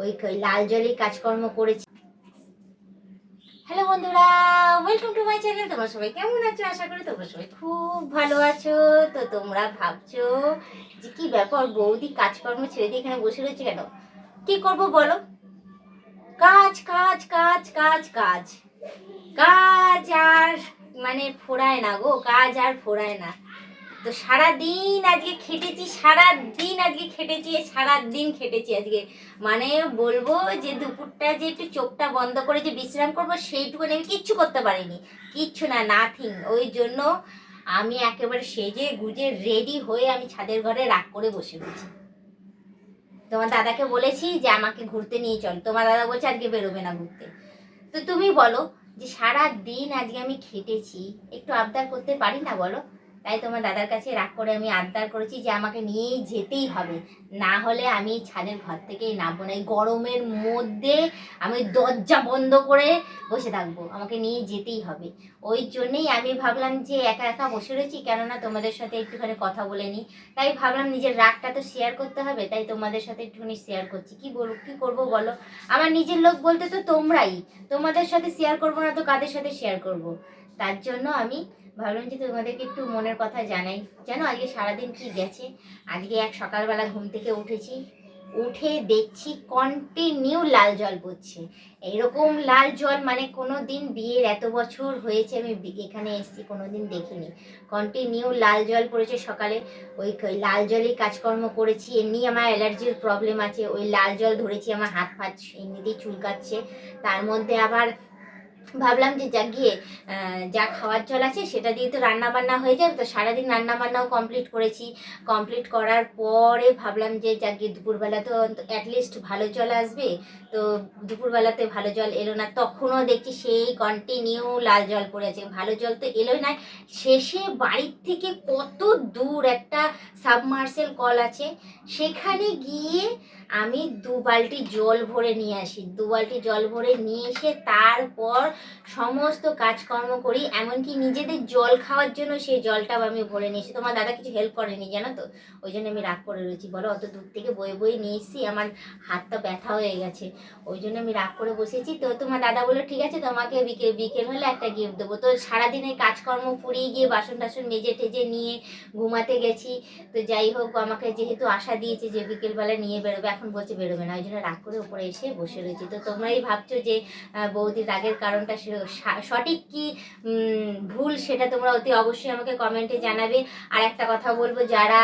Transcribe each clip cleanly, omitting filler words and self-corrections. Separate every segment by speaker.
Speaker 1: ওই লাল জলে কাজকর্ম করেছি। হ্যালো বন্ধুরা, ওয়েলকাম টু মাই চ্যানেল। তোমরা সবাই কেমন আছো? আশা করি তোমরা সবাই খুব ভালো আছো। তো তোমরা ভাবছো যে কি ব্যাপার, বৌদি কাজকর্ম ছেড়ে দিয়ে এখানে বসে রয়েছে কেন? কি করব বলো? কাজ কাজ কাজ কাজ কাজ কাজ আর মানে ফোরায় না গো, কাজ আর ফোরায় না। তো সারাদিন আজকে খেটেছি, সারাদিন খেটেছি আজকে। মানে বলবো যে দুপুরটা যে একটু চোখটা বন্ধ করে যে বিশ্রাম করবো সেইটুকু আমি কিচ্ছু করতে পারিনি, কিচ্ছু না, নাথিং। ওই জন্য আমি একেবারে সেজে গুজে রেডি হয়ে আমি ছাদের ঘরে রাগ করে বসে রয়েছি। তোমার দাদাকে বলেছি যে আমাকে ঘুরতে নিয়ে চল, তোমার দাদা বলছে আজকে বেরোবে না ঘুরতে। তো তুমি বলো যে সারা দিন আজকে আমি খেটেছি, একটু আবদার করতে পারি না বলো? তাই তোমার দাদার কাছে রাগ করে আমি আবদার করেছি যে আমাকে নিয়েই যেতেই হবে, না হলে আমি ছাদের ঘর থেকেই নামবো না। এই গরমের মধ্যে আমি দরজা বন্ধ করে বসে থাকবো, আমাকে নিয়ে যেতেই হবে। ওই জন্যেই আমি ভাবলাম যে একা একা বসে রয়েছি, কেননা তোমাদের সাথে একটুখানি কথা বলে নিই। তাই ভাবলাম নিজের রাগটা তো শেয়ার করতে হবে, তাই তোমাদের সাথে একটুখানি শেয়ার করছি। কি বলবো, কি করবো বলো? আমার নিজের লোক বলতে তো তোমরাই, তোমাদের সাথে শেয়ার করবো না তো কাদের সাথে শেয়ার করব? তার জন্য আমি ভাবলাম যে তোমাদেরকে একটু মনের কথা জানাই। জানো আজকে সারাদিন কি গেছে? আজকে সকালবেলা ঘুম থেকে উঠেছি, উঠে দেখছি কন্টিনিউ লাল জল পড়ছে। এরকম লাল জল মানে কোনো দিন, বিয়ের এত বছর হয়েছে আমি এখানে এসেছি, কোনো দিন দেখিনি। কন্টিনিউ লাল জল পড়েছে সকালে। ওই লাল জলেই কাজকর্ম করেছি। এমনি আমার অ্যালার্জির প্রবলেম আছে, ওই লাল জল ধরেছি, আমার হাত ফাত এমনিতেই চুলকাচ্ছে। তার মধ্যে আবার ভাবলাম যে যা গিয়ে যা খাওয়ার জল আছে সেটা দিয়ে তো রান্না বান্না হয়ে যাবে। তো সারাদিন রান্না বান্নাও কমপ্লিট করেছি। কমপ্লিট করার পরে ভাবলাম যে যা গিয়ে দুপুরবেলা তো অ্যাটলিস্ট ভালো জল আসবে। তো দুপুরবেলাতে ভালো জল এলো না, তখনও দেখছি সেই কন্টিনিউ লাল জল পড়ে আছে। ভালো জল তো এলোই না। শেষে বাড়ির থেকে কত দূর একটা সাবমার্সেল কল আছে, সেখানে গিয়ে আমি 2 বালতি জল ভরে নিয়ে আসি। 2 বালতি জল ভরে নিয়ে এসে তারপর সমস্ত কাজকর্ম করি, এমনকি নিজেদের জল খাওয়ার জন্য সেই জলটাও আমি ভরে নিয়ে এসি। তোমার দাদা কিছু হেল্প করেনি জানো তো, ওই জন্য আমি রাগ করে রয়েছি। বলো, অত দূর থেকে বয়ে বয়ে নিয়ে এসেছি, আমার হাতটা ব্যথা হয়ে গেছে, ওই জন্য আমি রাগ করে বসেছি। তো তোমার দাদা বললো ঠিক আছে, তোমাকে বিকেল বিকেল হলে একটা গিফট দেবো। তো সারাদিনের কাজকর্ম ফুরিয়ে গিয়ে বাসন টাসন মেজে টেজে নিয়ে ঘুমাতে গেছি। তো যাই হোক, আমাকে যেহেতু আশা দিয়েছে যে বিকেলবেলা নিয়ে বেরোবে, এখন বলছে বেরোবে না, ওই জন্য রাগ করে উপরে এসে বসে রয়েছি। তো তোমরাই ভাবছো যে বৌদির রাগের কারণটা সঠিক কি ভুল, সেটা তোমরা অতি অবশ্যই আমাকে কমেন্টে জানাবে। আর একটা কথা বলবো, যারা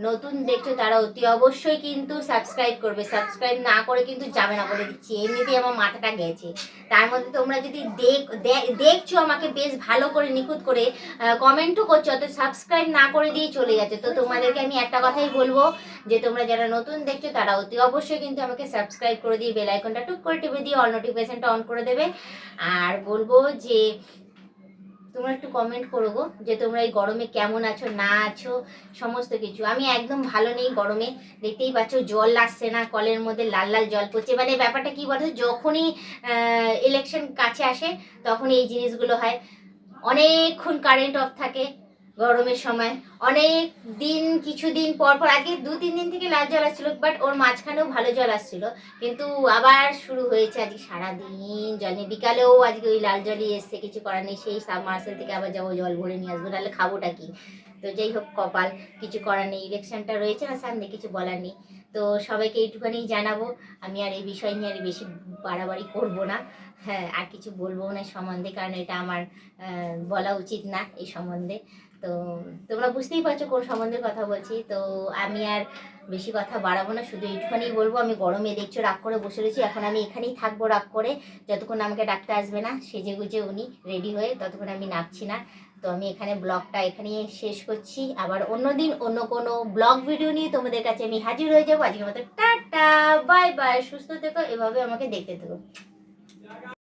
Speaker 1: নতুন দেখছো তারা অতি অবশ্যই কিন্তু সাবস্ক্রাইব করবে। সাবস্ক্রাইব না করে কিন্তু যাবে না, বলে দিচ্ছি, এমনিতেই আমার মাথাটা গেছে। তার মধ্যে তোমরা যদি দেখছো আমাকে বেশ ভালো করে নিখুঁত করে, কমেন্টও করছো, অত সাবস্ক্রাইব না করে দিয়ে চলে যাচ্ছে। তো তোমাদেরকে আমি একটা কথাই বলবো যে তোমরা যারা নতুন দেখছো তারা অতি অবশ্যই কিন্তু আমাকে সাবস্ক্রাইব করে দিয়ে বেল আইকনটা টুক করে টিপে দিয়ে অল নোটিফিকেশনটা অন করে দেবে। আর বলবো যে তোমরা একটু কমেন্ট করো গো, যে তোমরা এই গরমে কেমন আছো না আছো, সমস্ত কিছু। আমি একদম ভালো নেই গরমে, দেখতেই পাচ্ছ জল আসছে না, কলের মধ্যে লাল লাল জল পড়ছে। মানে ব্যাপারটা কি বলতো, যখনই ইলেকশন কাছে আসে তখন এই জিনিসগুলো হয়। অনেকক্ষণ কারেন্ট অফ থাকে গরমের সময়, অনেক দিন, কিছুদিন পর পর, আগে 2-3 দিন থেকে লাল জল আসছিল, বাট ওর মাঝখানেও ভালো জল আসছিল, কিন্তু আবার শুরু হয়েছে আজকে সারাদিন জল নেই। বিকালেও আজকে ওই লাল জলই এসছে, কিছু করার নেই, সেই সাবমার্সেল থেকে আবার যাবো জল ভরে নিয়ে আসবো, তাহলে খাবোটা কি? তো যাই হোক, কপাল, কিছু করার নেই, ইলেকশনটা রয়েছে না সামনে, কিছু বলার নেই। তো সবাইকে এইটুখানি জানাবো, আমি আর এই বিষয় নিয়ে আর বেশি বাড়াবাড়ি করবো না। হ্যাঁ, আর কিছু বলবো না সম্বন্ধে, কারণ এটা আমার বলা উচিত না এই সম্বন্ধে। তো তোমরা বুঝতেই পারছো কোন সম্বন্ধে কথা বলছি। তো আমি আর বেশি কথা বাড়াবো না, শুধু এইটুখানি বলবো, আমি গরমে দেখছো রাগ করে বসে রয়েছি, এখন আমি এখানেই থাকবো রাগ করে, যতক্ষণ আমাকে ডাকতে আসবে না সেজে গুজে উনি রেডি হয়ে, ততক্ষণ আমি নামছি না। তো আমি এখানে ব্লগটা এখানেই শেষ করছি, আবার অন্যদিন অন্য কোনো ব্লগ ভিডিও নিয়ে তোমাদের কাছে আমি হাজির হয়ে যাবো। আজকের মতো টাটা, বাই বাই, সুস্থ থেকো, এভাবে আমাকে দেখতে থেকো।